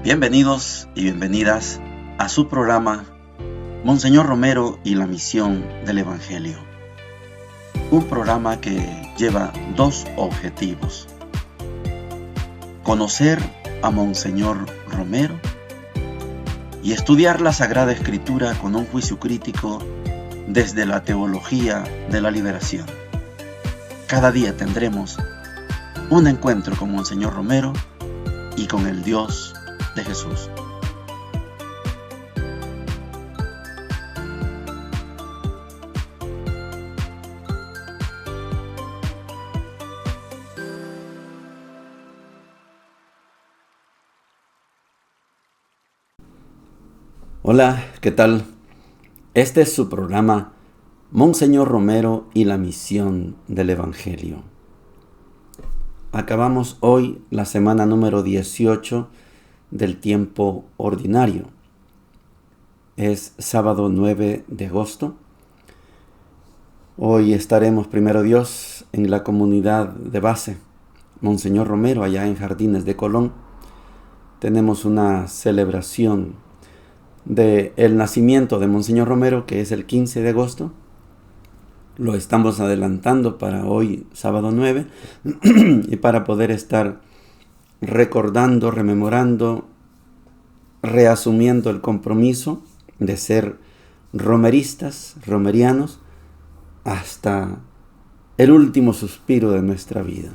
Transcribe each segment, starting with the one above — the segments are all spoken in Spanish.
Bienvenidos y bienvenidas a su programa Monseñor Romero y la misión del Evangelio. Un programa que lleva dos objetivos: conocer a Monseñor Romero y estudiar la Sagrada Escritura con un juicio crítico desde la teología de la liberación. Cada día tendremos un encuentro con Monseñor Romero y con el Dios de Jesús. Hola, ¿qué tal? Este es su programa Monseñor Romero y la misión del Evangelio. Acabamos hoy la semana número 18 del tiempo ordinario. Es sábado 9 de agosto. Hoy estaremos, primero Dios, en la comunidad de base Monseñor Romero, allá en Jardines de Colón. Tenemos una celebración del nacimiento de Monseñor Romero, que es el 15 de agosto. Lo estamos adelantando para hoy, sábado 9, y para poder estar recordando, rememorando, reasumiendo el compromiso de ser romeristas, romerianos, hasta el último suspiro de nuestra vida.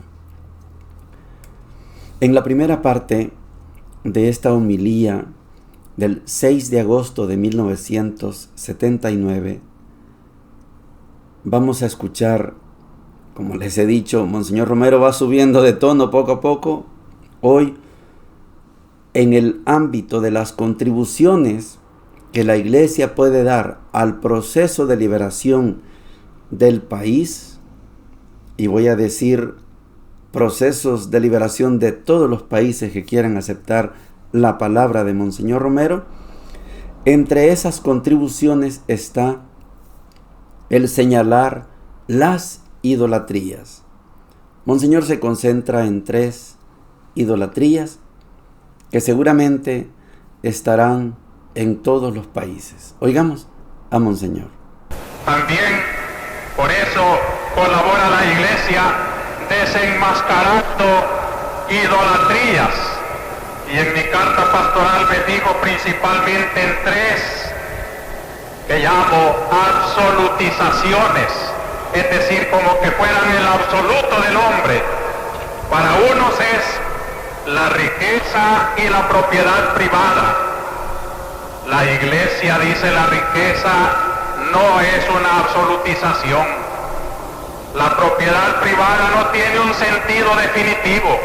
En la primera parte de esta homilía del 6 de agosto de 1979, vamos a escuchar, como les he dicho, Monseñor Romero va subiendo de tono poco a poco. Hoy, en el ámbito de las contribuciones que la Iglesia puede dar al proceso de liberación del país, y voy a decir procesos de liberación de todos los países que quieran aceptar la palabra de Monseñor Romero, entre esas contribuciones está el señalar las idolatrías. Monseñor se concentra en 3 idolatrías que seguramente estarán en todos los países. Oigamos a Monseñor. También por eso colabora la Iglesia desenmascarando idolatrías. Y en mi carta pastoral me digo principalmente en 3 que llamo absolutizaciones, es decir, como que fueran el absoluto del hombre. Para unos es la riqueza y la propiedad privada. La Iglesia dice la riqueza no es una absolutización. La propiedad privada no tiene un sentido definitivo.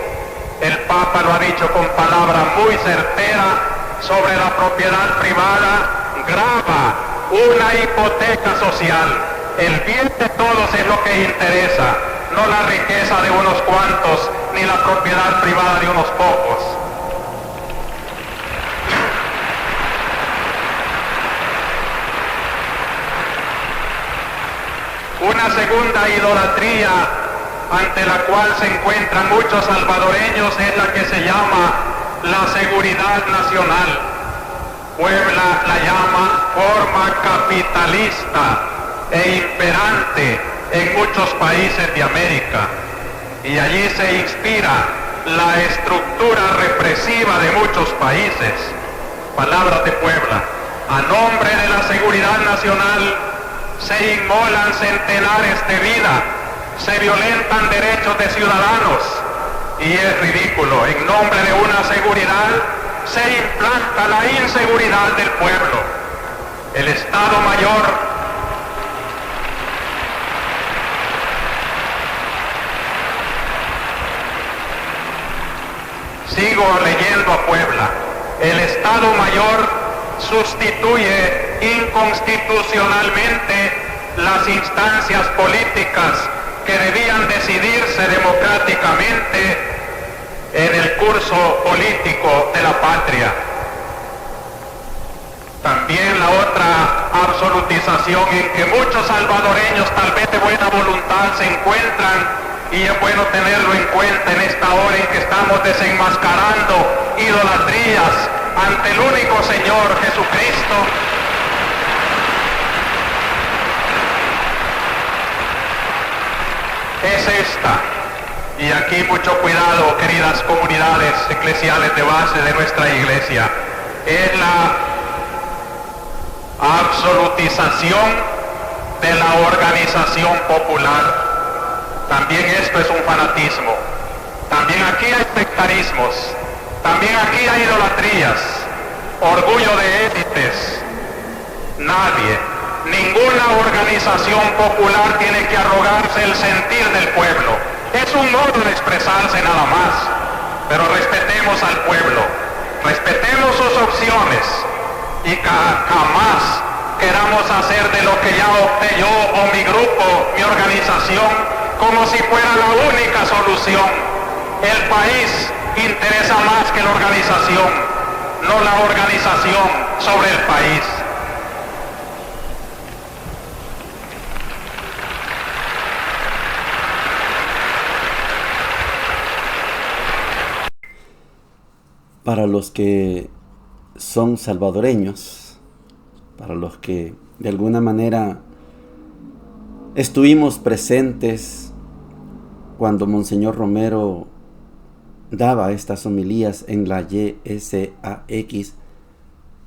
El Papa lo ha dicho con palabra muy certera sobre la propiedad privada: grava una hipoteca social. El bien de todos es lo que interesa, no la riqueza de unos cuantos, ni la propiedad privada de unos pocos. Una segunda idolatría ante la cual se encuentran muchos salvadoreños es la que se llama la seguridad nacional. Puebla la llama forma capitalista e imperante en muchos países de América, y allí se inspira la estructura represiva de muchos países. Palabras de Puebla: a nombre de la seguridad nacional se inmolan centenares de vidas, se violentan derechos de ciudadanos, y es ridículo. En nombre de una seguridad se implanta la inseguridad del pueblo. El Estado Mayor Sigo leyendo a Puebla. El Estado Mayor sustituye inconstitucionalmente las instancias políticas que debían decidirse democráticamente en el curso político de la patria. También la otra absolutización en que muchos salvadoreños, tal vez de buena voluntad, se encuentran, y es bueno tenerlo en cuenta en esta hora en que estamos desenmascarando idolatrías ante el único Señor Jesucristo, es esta. Y aquí mucho cuidado, queridas comunidades eclesiales de base de nuestra iglesia. Es la absolutización de la organización popular. También esto es un fanatismo. También aquí hay sectarismos. También aquí hay idolatrías, orgullo de élites. Nadie, ninguna organización popular tiene que arrogarse el sentir del pueblo. Es un modo de expresarse nada más, pero respetemos al pueblo, respetemos sus opciones y jamás queramos hacer de lo que ya opté yo o mi grupo, mi organización, como si fuera la única solución. El país interesa más que la organización, no la organización sobre el país. Para los que son salvadoreños, para los que de alguna manera estuvimos presentes cuando Monseñor Romero daba estas homilías en la YSAX,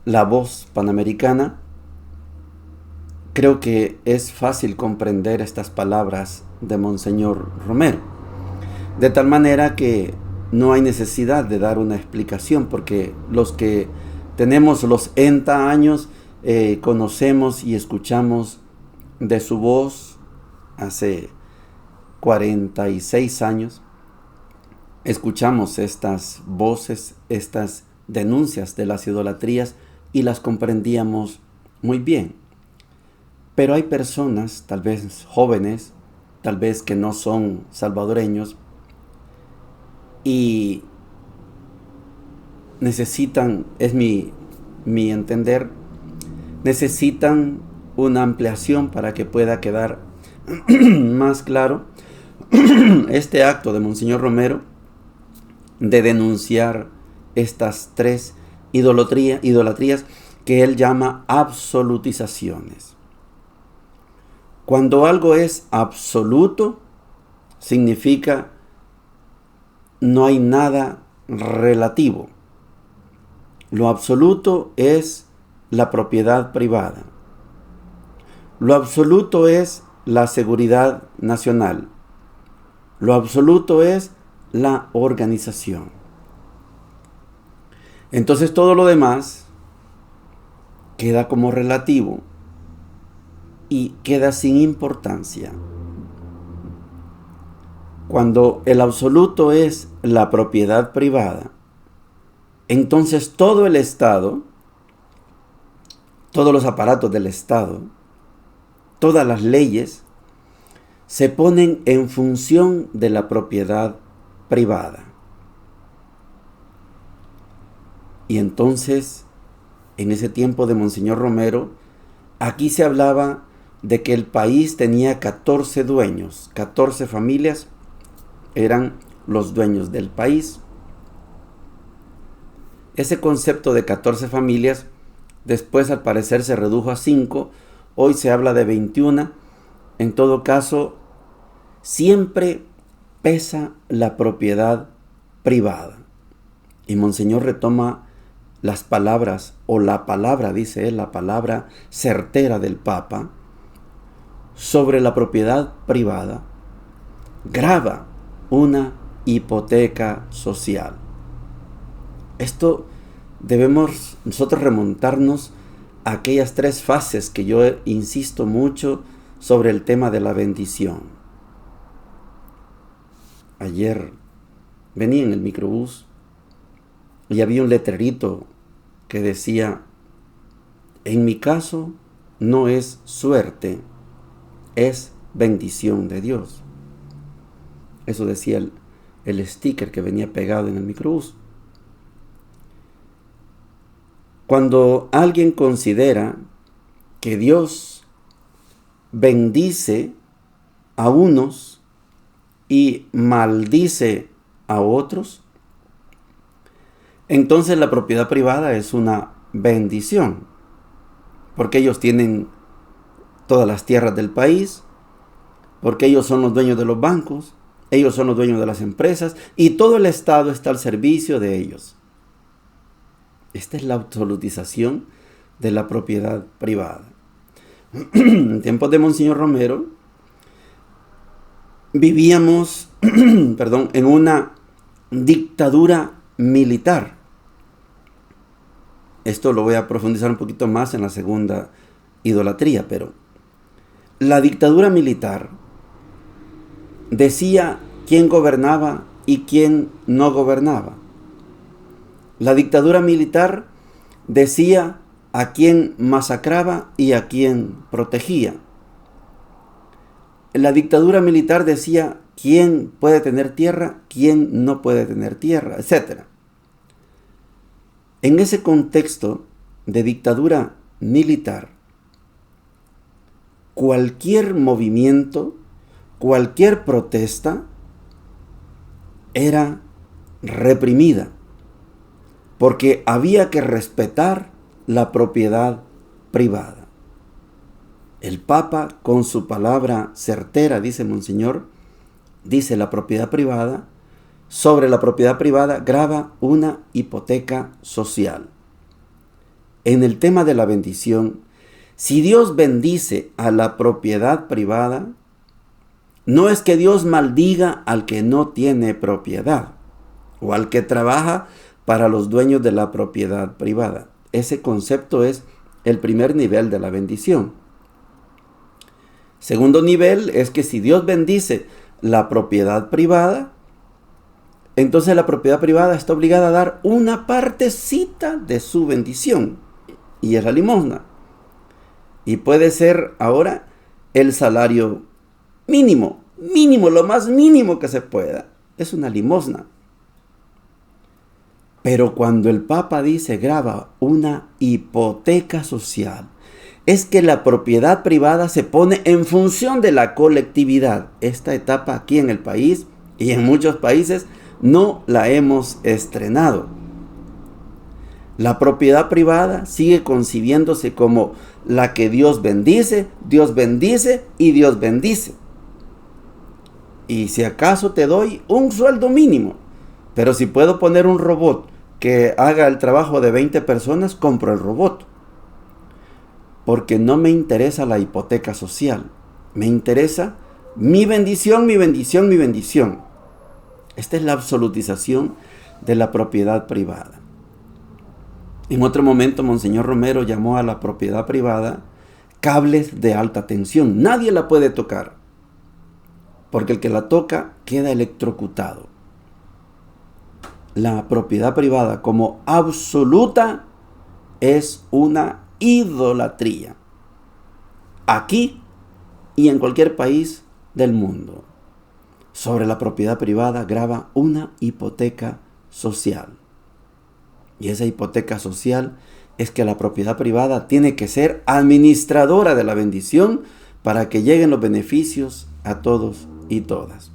La Voz Panamericana, creo que es fácil comprender estas palabras de Monseñor Romero, de tal manera que no hay necesidad de dar una explicación, porque los que tenemos los 30 años conocemos y escuchamos de su voz hace 46 años. Escuchamos estas voces, estas denuncias de las idolatrías y las comprendíamos muy bien. Pero hay personas, tal vez jóvenes, tal vez que no son salvadoreños, y necesitan, es mi entender, necesitan una ampliación para que pueda quedar más claro este acto de Monseñor Romero de denunciar estas tres idolatrías que él llama absolutizaciones. Cuando algo es absoluto, significa no hay nada relativo. Lo absoluto es la propiedad privada. Lo absoluto es la seguridad nacional. Lo absoluto es la organización. Entonces todo lo demás queda como relativo y queda sin importancia. Cuando el absoluto es la propiedad privada, entonces todo el Estado, todos los aparatos del Estado, todas las leyes se ponen en función de la propiedad privada. Y entonces, en ese tiempo de Monseñor Romero, aquí se hablaba de que el país tenía 14 dueños, 14 familias eran los dueños del país. Ese concepto de 14 familias después al parecer se redujo a 5, hoy se habla de 21. En todo caso, siempre pesa la propiedad privada. Y Monseñor retoma las palabras, o la palabra, dice él, la palabra certera del Papa sobre la propiedad privada, grava una hipoteca social. Esto debemos nosotros remontarnos a aquellas 3 fases que yo insisto mucho sobre el tema de la bendición. Ayer venía en el microbús y había un letrerito que decía: en mi caso no es suerte, es bendición de Dios. Eso decía el sticker que venía pegado en el microbús. Cuando alguien considera que Dios bendice a unos y maldice a otros, entonces la propiedad privada es una bendición, porque ellos tienen todas las tierras del país, porque ellos son los dueños de los bancos, ellos son los dueños de las empresas y todo el Estado está al servicio de ellos. Esta es la absolutización de la propiedad privada. En tiempos de Monseñor Romero vivíamos en una dictadura militar. Esto lo voy a profundizar un poquito más en la segunda idolatría, pero la dictadura militar decía quién gobernaba y quién no gobernaba. La dictadura militar decía a quién masacraba y a quién protegía. La dictadura militar decía quién puede tener tierra, quién no puede tener tierra, etc. En ese contexto de dictadura militar, cualquier movimiento, cualquier protesta era reprimida, porque había que respetar la propiedad privada. El Papa, con su palabra certera, dice Monseñor, dice la propiedad privada, sobre la propiedad privada grava una hipoteca social. En el tema de la bendición, si Dios bendice a la propiedad privada, no es que Dios maldiga al que no tiene propiedad o al que trabaja para los dueños de la propiedad privada. Ese concepto es el primer nivel de la bendición. Segundo nivel es que si Dios bendice la propiedad privada, entonces la propiedad privada está obligada a dar una partecita de su bendición, y es la limosna. Y puede ser ahora el salario mínimo, lo más mínimo que se pueda, es una limosna. Pero cuando el Papa dice grava una hipoteca social, es que la propiedad privada se pone en función de la colectividad. Esta etapa aquí en el país y en muchos países no la hemos estrenado. La propiedad privada sigue concibiéndose como la que Dios bendice y Dios bendice. Y si acaso te doy un sueldo mínimo, pero si puedo poner un robot que haga el trabajo de 20 personas, compro el robot. Porque no me interesa la hipoteca social. Me interesa mi bendición. Esta es la absolutización de la propiedad privada. En otro momento, Monseñor Romero llamó a la propiedad privada cables de alta tensión. Nadie la puede tocar, porque el que la toca queda electrocutado. La propiedad privada como absoluta es una idolatría, aquí y en cualquier país del mundo. Sobre la propiedad privada grava una hipoteca social. Y esa hipoteca social es que la propiedad privada tiene que ser administradora de la bendición para que lleguen los beneficios a todos y todas.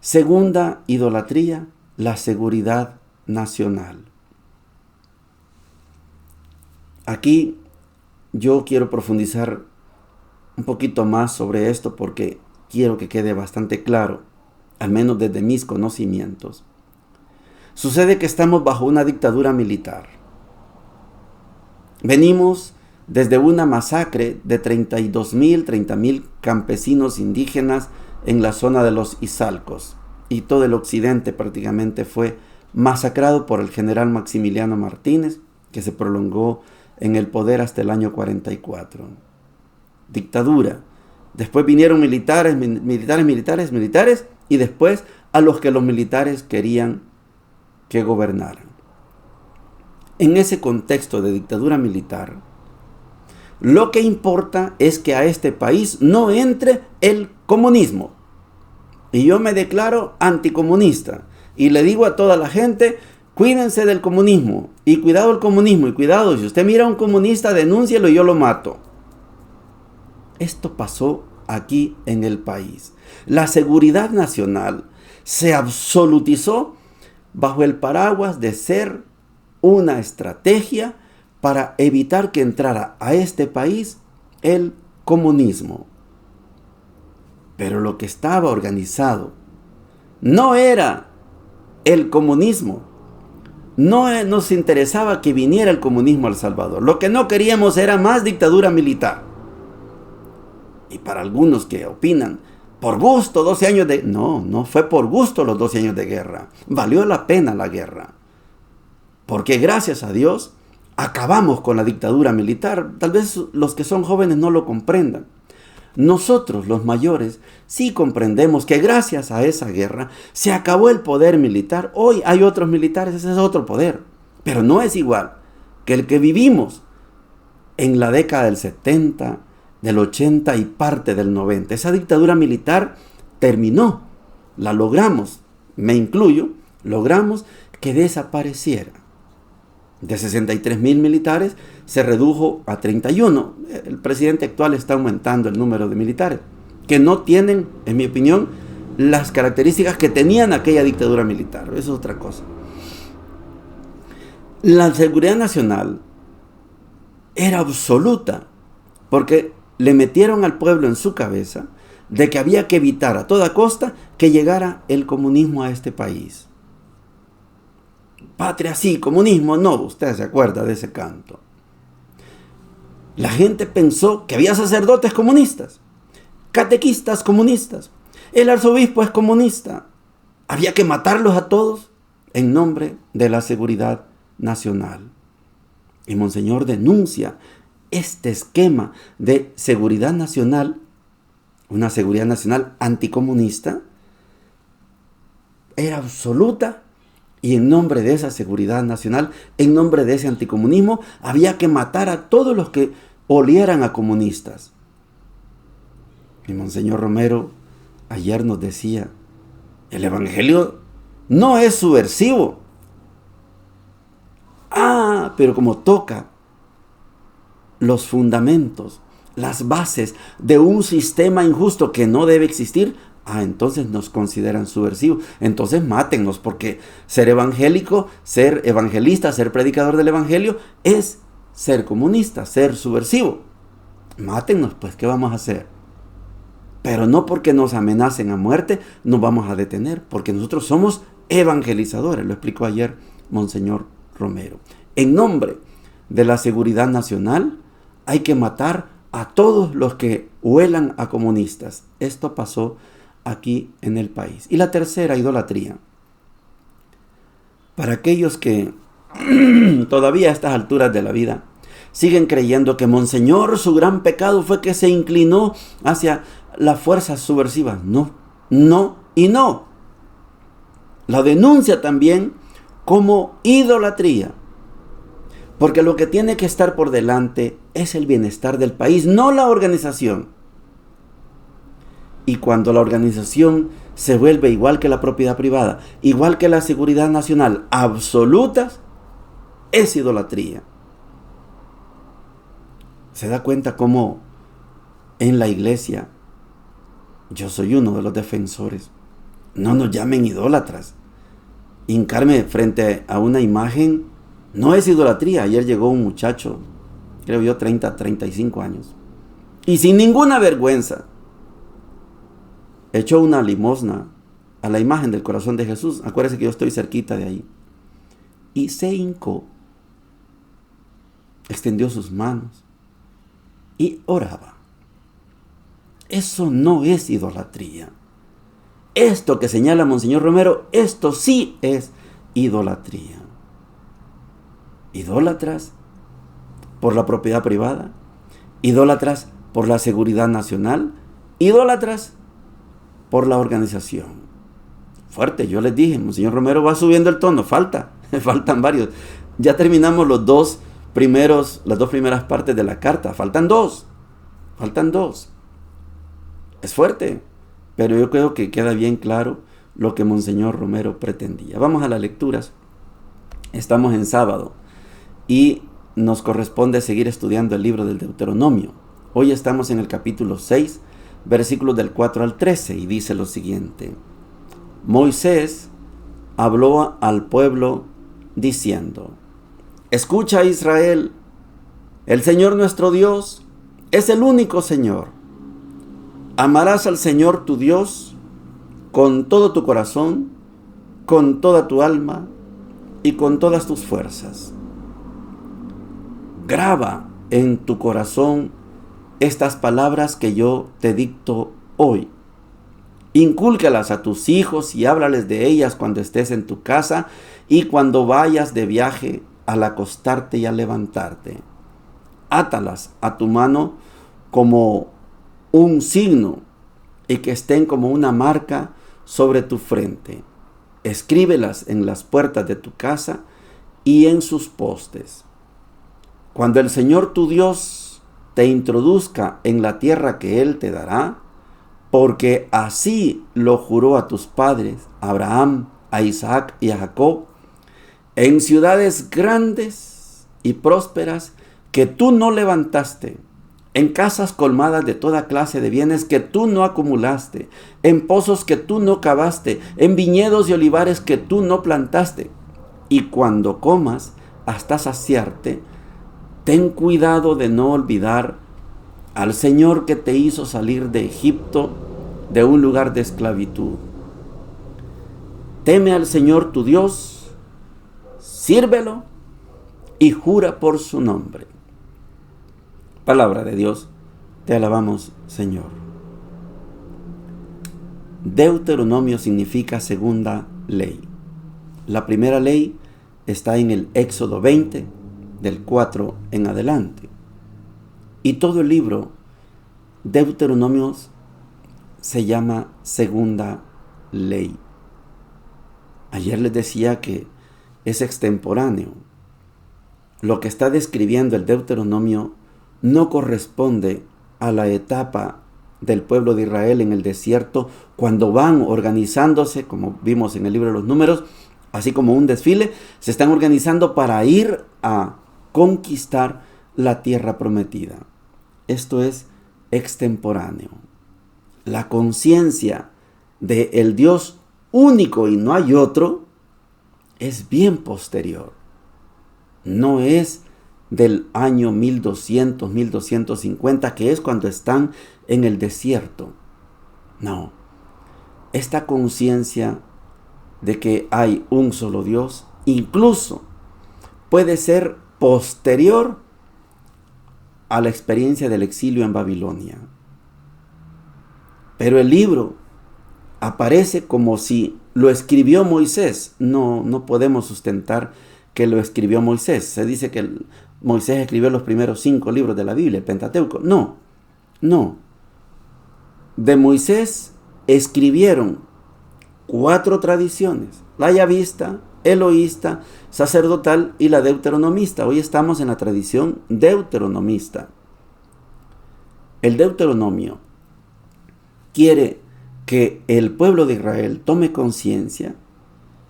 Segunda idolatría, la seguridad nacional. Aquí yo quiero profundizar un poquito más sobre esto porque quiero que quede bastante claro, al menos desde mis conocimientos. Sucede que estamos bajo una dictadura militar. Venimos desde una masacre de 30,000 campesinos indígenas en la zona de los Izalcos, y todo el occidente prácticamente fue masacrado por el general Maximiliano Martínez, que se prolongó en el poder hasta el año 44. Dictadura. Después vinieron militares, y después a los que los militares querían que gobernaran. En ese contexto de dictadura militar, lo que importa es que a este país no entre el comunismo. Y yo me declaro anticomunista y le digo a toda la gente, cuídense del comunismo y cuidado el comunismo y cuidado, si usted mira a un comunista, denúncielo y yo lo mato. Esto pasó aquí en el país. La seguridad nacional se absolutizó bajo el paraguas de ser una estrategia para evitar que entrara a este país el comunismo. Pero lo que estaba organizado no era el comunismo. No nos interesaba que viniera el comunismo a El Salvador. Lo que no queríamos era más dictadura militar. Y para algunos que opinan, por gusto, 12 años de... No fue por gusto los 12 años de guerra. Valió la pena la guerra. Porque gracias a Dios acabamos con la dictadura militar. Tal vez los que son jóvenes no lo comprendan. Nosotros, los mayores, sí comprendemos que gracias a esa guerra se acabó el poder militar. Hoy hay otros militares, ese es otro poder. Pero no es igual que el que vivimos en la década del 70, del 80 y parte del 90. Esa dictadura militar terminó, la logramos, me incluyo, logramos que desapareciera. De 63,000 militares se redujo a 31. El presidente actual está aumentando el número de militares que no tienen, en mi opinión, las características que tenían aquella dictadura militar. Eso es otra cosa. La seguridad nacional era absoluta porque le metieron al pueblo en su cabeza de que había que evitar a toda costa que llegara el comunismo a este país. Patria sí, comunismo no. Usted se acuerda de ese canto. La gente pensó que había sacerdotes comunistas, catequistas comunistas, el arzobispo es comunista. Había que matarlos a todos en nombre de la seguridad nacional. Y Monseñor denuncia este esquema de seguridad nacional, una seguridad nacional anticomunista, era absoluta. Y en nombre de esa seguridad nacional, en nombre de ese anticomunismo, había que matar a todos los que olieran a comunistas. Y Monseñor Romero ayer nos decía, el evangelio no es subversivo. Pero como toca los fundamentos, las bases de un sistema injusto que no debe existir, entonces nos consideran subversivos. Entonces mátennos, porque ser evangélico, ser evangelista, ser predicador del evangelio es ser comunista, ser subversivo. Mátennos, pues, ¿qué vamos a hacer? Pero no porque nos amenacen a muerte nos vamos a detener, porque nosotros somos evangelizadores. Lo explicó ayer Monseñor Romero. En nombre de la seguridad nacional hay que matar a todos los que huelan a comunistas. Esto pasó aquí en el país. Y la tercera, idolatría. Para aquellos que todavía a estas alturas de la vida siguen creyendo que Monseñor, su gran pecado fue que se inclinó hacia las fuerzas subversivas. No. La denuncia también como idolatría. Porque lo que tiene que estar por delante es el bienestar del país, no la organización. Y cuando la organización se vuelve igual que la propiedad privada, igual que la seguridad nacional, absolutas, es idolatría. Se da cuenta cómo en la iglesia, yo soy uno de los defensores, no nos llamen idólatras. Hincarme frente a una imagen no es idolatría. Ayer llegó un muchacho, creo yo 35 años, y sin ninguna vergüenza, echó una limosna a la imagen del corazón de Jesús. Acuérdese que yo estoy cerquita de ahí. Y se hincó, extendió sus manos y oraba. Eso no es idolatría. Esto que señala Monseñor Romero, esto sí es idolatría. Idólatras por la propiedad privada, idólatras por la seguridad nacional, idólatras por la organización. Fuerte, yo les dije, Monseñor Romero va subiendo el tono, faltan varios. Ya terminamos las dos primeras partes de la carta, faltan dos. Es fuerte, pero yo creo que queda bien claro lo que Monseñor Romero pretendía. Vamos a las lecturas. Estamos en sábado y nos corresponde seguir estudiando el libro del Deuteronomio. Hoy estamos en el capítulo 6, versículos del 4 al 13, y dice lo siguiente: Moisés habló al pueblo diciendo: escucha, Israel, el Señor nuestro Dios es el único Señor. Amarás al Señor tu Dios con todo tu corazón, con toda tu alma y con todas tus fuerzas. Graba en tu corazón estas palabras que yo te dicto hoy. Incúlcalas a tus hijos y háblales de ellas cuando estés en tu casa y cuando vayas de viaje, al acostarte y al levantarte. Átalas a tu mano como un signo y que estén como una marca sobre tu frente. Escríbelas en las puertas de tu casa y en sus postes. Cuando el Señor tu Dios te introduzca en la tierra que Él te dará, porque así lo juró a tus padres, a Abraham, a Isaac y a Jacob, en ciudades grandes y prósperas que tú no levantaste, en casas colmadas de toda clase de bienes que tú no acumulaste, en pozos que tú no cavaste, en viñedos y olivares que tú no plantaste. Y cuando comas hasta saciarte, ten cuidado de no olvidar al Señor que te hizo salir de Egipto, de un lugar de esclavitud. Teme al Señor tu Dios, sírvelo y jura por su nombre. Palabra de Dios, te alabamos, Señor. Deuteronomio significa segunda ley. La primera ley está en el Éxodo 20, del 4 en adelante. Y todo el libro Deuteronomio se llama segunda ley. Ayer les decía que es extemporáneo. Lo que está describiendo el Deuteronomio no corresponde a la etapa del pueblo de Israel en el desierto, cuando van organizándose, como vimos en el libro de los Números, así como un desfile, se están organizando para ir a conquistar la tierra prometida. Esto es extemporáneo. La conciencia de el Dios único y no hay otro es bien posterior. No es del año 1200, 1250, que es cuando están en el desierto. No. Esta conciencia de que hay un solo Dios, incluso puede ser posterior a la experiencia del exilio en Babilonia. Pero el libro aparece como si lo escribió Moisés. No podemos sustentar que lo escribió Moisés. Se dice que Moisés escribió los primeros 5 libros de la Biblia, el Pentateuco. No. De Moisés escribieron 4 tradiciones: la yavista, eloísta, sacerdotal y la deuteronomista. Hoy estamos en la tradición deuteronomista. El Deuteronomio quiere que el pueblo de Israel tome conciencia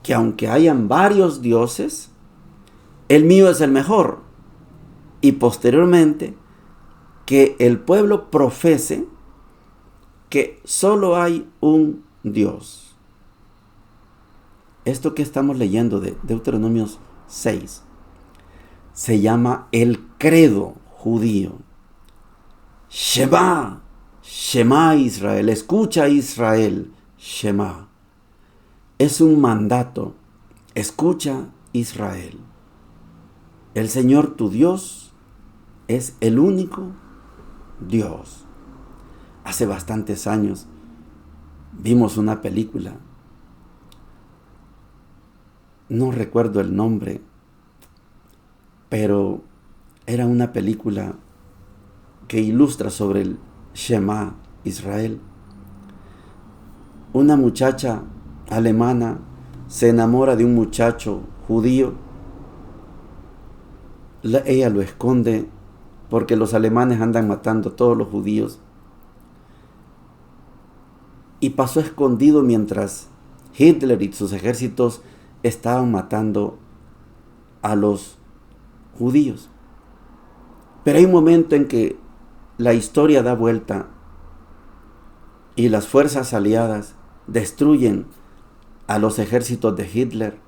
que aunque hayan varios dioses, el mío es el mejor. Y posteriormente, que el pueblo profese que solo hay un Dios. Esto que estamos leyendo de Deuteronomio 6 se llama el credo judío. Shema, Shema Israel, escucha Israel, Shema. Es un mandato, escucha Israel. El Señor tu Dios es el único Dios. Hace bastantes años vimos una película, no recuerdo el nombre, pero era una película que ilustra sobre el Shema Israel. Una muchacha alemana se enamora de un muchacho judío. Ella lo esconde porque los alemanes andan matando a todos los judíos. Y pasó escondido mientras Hitler y sus ejércitos estaban matando a los judíos. Pero hay un momento en que la historia da vuelta y las fuerzas aliadas destruyen a los ejércitos de Hitler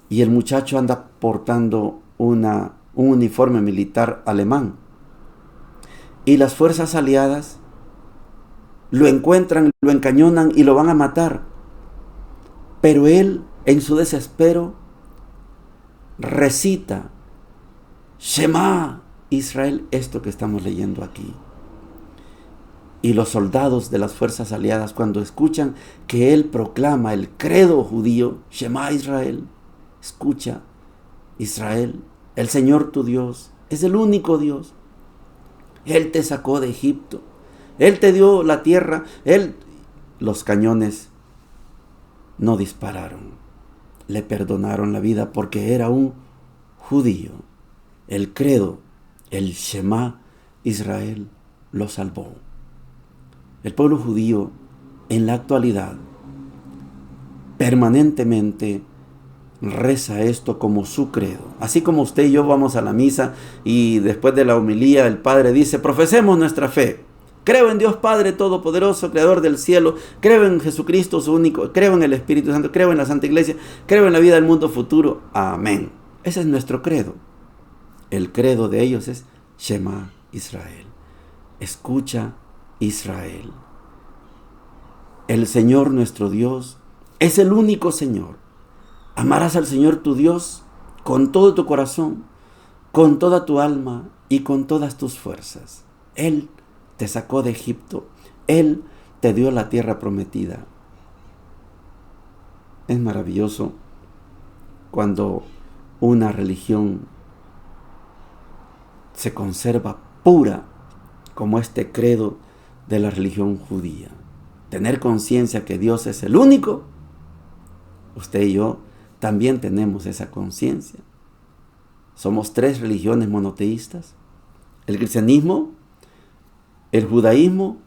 y el muchacho anda portando un uniforme militar alemán. Y las fuerzas aliadas lo encuentran, lo encañonan y lo van a matar. Pero él, en su desespero, recita Shema Israel, esto que estamos leyendo aquí. Y los soldados de las fuerzas aliadas, cuando escuchan que él proclama el credo judío, Shema Israel, escucha, Israel, el Señor tu Dios es el único Dios. Él te sacó de Egipto, Él te dio la tierra, los cañones no dispararon, le perdonaron la vida porque era un judío. El credo, el Shema Israel, lo salvó. El pueblo judío en la actualidad permanentemente reza esto como su credo. Así como usted y yo vamos a la misa y después de la homilía el Padre dice, profesemos nuestra fe. Creo en Dios Padre Todopoderoso, Creador del cielo. Creo en Jesucristo su único. Creo en el Espíritu Santo. Creo en la Santa Iglesia. Creo en la vida del mundo futuro. Amén. Ese es nuestro credo. El credo de ellos es Shema Israel. Escucha Israel. El Señor nuestro Dios es el único Señor. Amarás al Señor tu Dios con todo tu corazón, con toda tu alma y con todas tus fuerzas. Él te sacó de Egipto. Él te dio la tierra prometida. Es maravilloso cuando una religión se conserva pura como este credo de la religión judía. Tener conciencia que Dios es el único. Usted y yo también tenemos esa conciencia. Somos 3 religiones monoteístas: el cristianismo, el judaísmo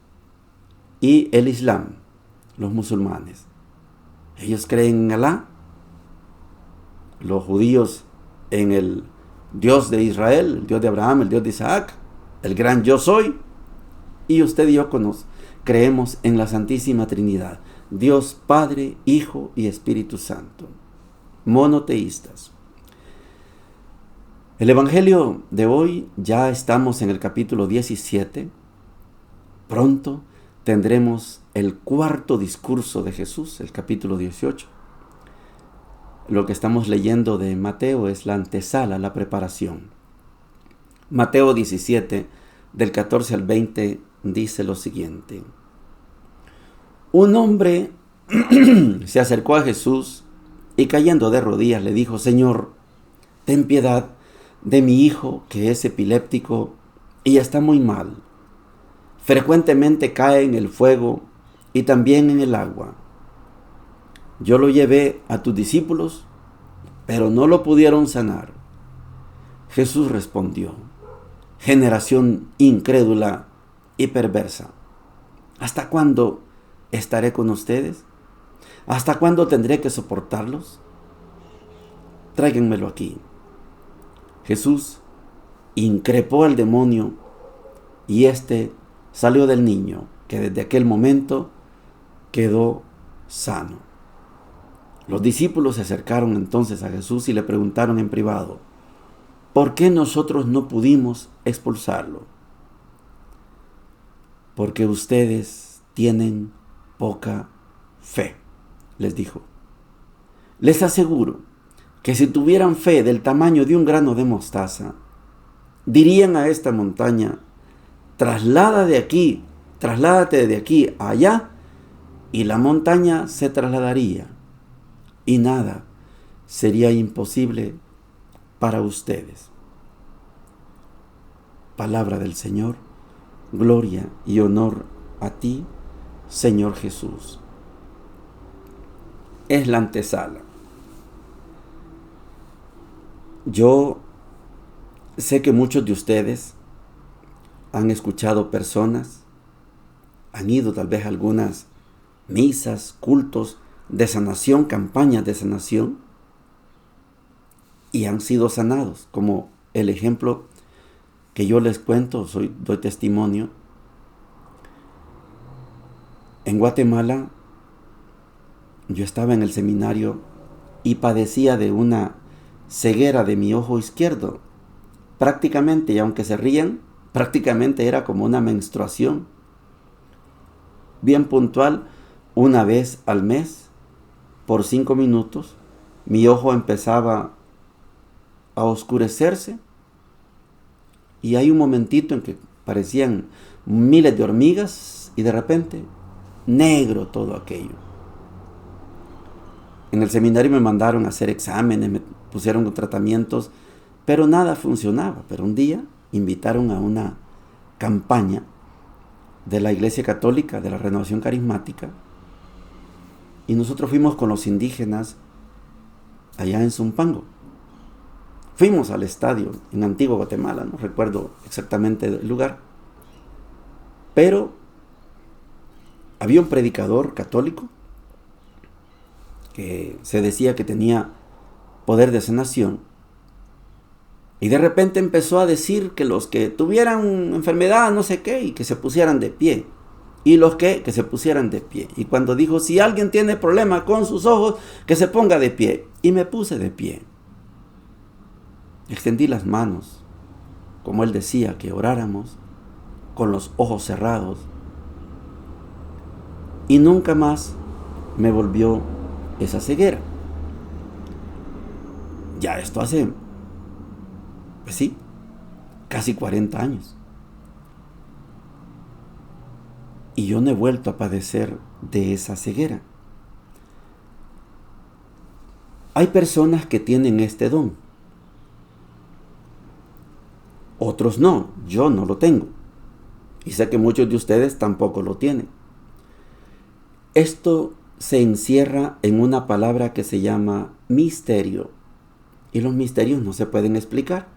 y el islam, los musulmanes. Ellos creen en Alá, los judíos en el Dios de Israel, el Dios de Abraham, el Dios de Isaac, el gran yo soy, y usted y yo creemos en la Santísima Trinidad, Dios Padre, Hijo y Espíritu Santo, monoteístas. El Evangelio de hoy, ya estamos en el capítulo 17, pronto tendremos el 4.º discurso de Jesús, el capítulo 18. Lo que estamos leyendo de Mateo es la antesala, la preparación. Mateo 17, del 14 al 20, dice lo siguiente. Un hombre se acercó a Jesús y cayendo de rodillas le dijo, Señor, ten piedad de mi hijo que es epiléptico y está muy mal. Frecuentemente cae en el fuego y también en el agua. Yo lo llevé a tus discípulos, pero no lo pudieron sanar. Jesús respondió, generación incrédula y perversa, ¿hasta cuándo estaré con ustedes? ¿Hasta cuándo tendré que soportarlos? Tráiganmelo aquí. Jesús increpó al demonio y éste salió del niño, que desde aquel momento quedó sano. Los discípulos se acercaron entonces a Jesús y le preguntaron en privado, ¿por qué nosotros no pudimos expulsarlo? Porque ustedes tienen poca fe, les dijo. Les aseguro que si tuvieran fe del tamaño de un grano de mostaza, dirían a esta montaña, trasládate de aquí a allá, y la montaña se trasladaría, y nada sería imposible para ustedes. Palabra del Señor, gloria y honor a ti, Señor Jesús. Es la antesala. Yo sé que muchos de ustedes han escuchado personas, han ido tal vez a algunas misas, cultos de sanación, campañas de sanación, y han sido sanados, como el ejemplo que yo les cuento, doy testimonio. En Guatemala yo estaba en el seminario y padecía de una ceguera de mi ojo izquierdo. Prácticamente, y aunque se rían, prácticamente era como una menstruación. Bien puntual, una vez al mes, por 5 minutos, mi ojo empezaba a oscurecerse y hay un momentito en que parecían miles de hormigas y de repente negro todo aquello. En el seminario me mandaron a hacer exámenes, me pusieron tratamientos, pero nada funcionaba. Pero un día invitaron a una campaña de la Iglesia Católica, de la Renovación Carismática, y nosotros fuimos con los indígenas allá en Zumpango. Fuimos al estadio en Antigua Guatemala, no recuerdo exactamente el lugar, pero había un predicador católico que se decía que tenía poder de sanación, y de repente empezó a decir que los que tuvieran enfermedad, no sé qué, y que se pusieran de pie, y los que se pusieran de pie. Y cuando dijo, si alguien tiene problema con sus ojos, que se ponga de pie, y me puse de pie. Extendí las manos, como él decía que oráramos, con los ojos cerrados, y nunca más me volvió esa ceguera. Ya esto hace, pues sí, casi 40 años. Y yo no he vuelto a padecer de esa ceguera. Hay personas que tienen este don. Otros no, yo no lo tengo. Y sé que muchos de ustedes tampoco lo tienen. Esto se encierra en una palabra que se llama misterio. Y los misterios no se pueden explicar.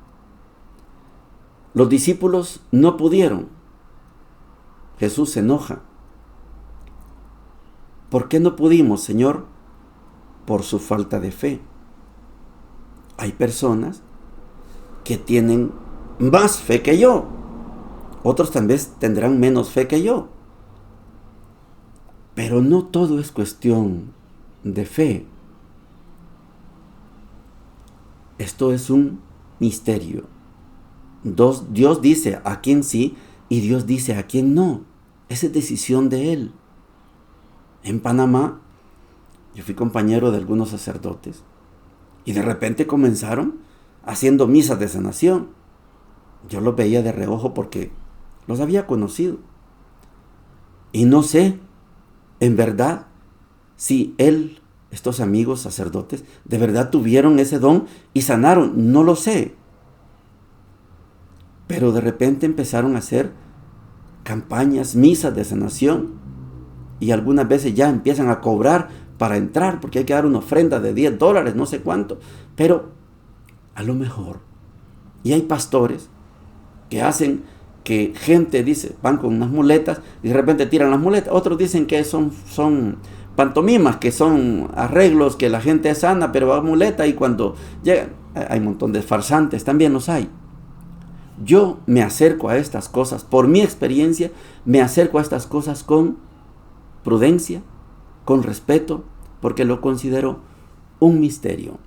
Los discípulos no pudieron. Jesús se enoja. ¿Por qué no pudimos, Señor? Por su falta de fe. Hay personas que tienen más fe que yo. Otros tal vez tendrán menos fe que yo. Pero no todo es cuestión de fe. Esto es un misterio. Dios dice a quién sí y Dios dice a quién no. Esa es decisión de Él. En Panamá, yo fui compañero de algunos sacerdotes y de repente comenzaron haciendo misas de sanación. Yo los veía de reojo porque los había conocido. Y no sé, en verdad, si estos amigos sacerdotes, de verdad tuvieron ese don y sanaron. No lo sé. Pero de repente empezaron a hacer campañas, misas de sanación. Y algunas veces ya empiezan a cobrar para entrar, porque hay que dar una ofrenda de $10, no sé cuánto. Pero a lo mejor. Y hay pastores que hacen que gente dice, van con unas muletas y de repente tiran las muletas. Otros dicen que son pantomimas, que son arreglos, que la gente es sana, pero va a muleta y cuando llegan, hay un montón de farsantes, también los hay. Yo me acerco a estas cosas, por mi experiencia, me acerco a estas cosas con prudencia, con respeto, porque lo considero un misterio.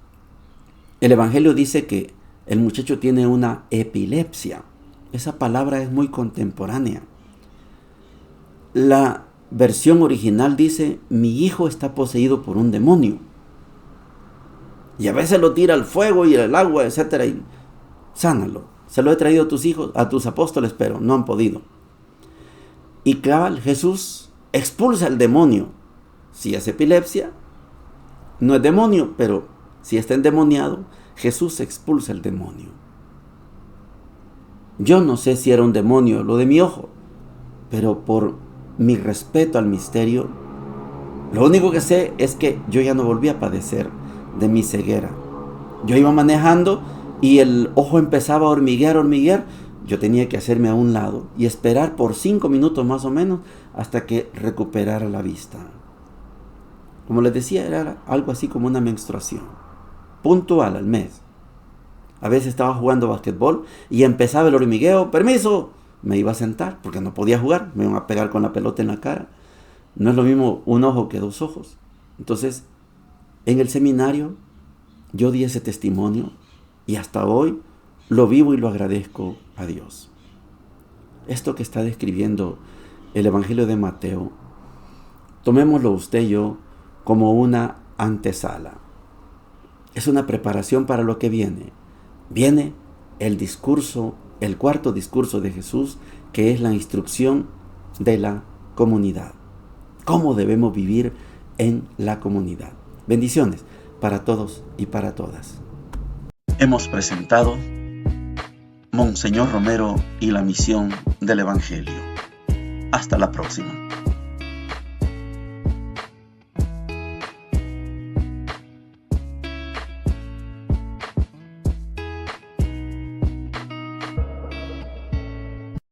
El Evangelio dice que el muchacho tiene una epilepsia. Esa palabra es muy contemporánea. La versión original dice, mi hijo está poseído por un demonio. Y a veces lo tira al fuego y al agua, etc. Y sánalo. Se lo he traído a tus hijos, a tus apóstoles, pero no han podido. Y cabal, Jesús expulsa el demonio. Si es epilepsia, no es demonio, pero si está endemoniado, Jesús expulsa el demonio. Yo no sé si era un demonio lo de mi ojo, pero por mi respeto al misterio, lo único que sé es que yo ya no volví a padecer de mi ceguera. Yo iba manejando y el ojo empezaba a hormiguear. Yo tenía que hacerme a un lado y esperar por 5 minutos más o menos hasta que recuperara la vista. Como les decía, era algo así como una menstruación, puntual al mes. A veces estaba jugando basquetbol y empezaba el hormigueo, permiso, me iba a sentar porque no podía jugar, me iban a pegar con la pelota en la cara. No es lo mismo un ojo que 2 ojos. Entonces, en el seminario yo di ese testimonio y hasta hoy lo vivo y lo agradezco a Dios. Esto que está describiendo el Evangelio de Mateo, tomémoslo usted y yo como una antesala. Es una preparación para lo que viene. Viene el discurso, el cuarto discurso de Jesús, que es la instrucción de la comunidad. ¿Cómo debemos vivir en la comunidad? Bendiciones para todos y para todas. Hemos presentado Monseñor Romero y la misión del Evangelio. Hasta la próxima.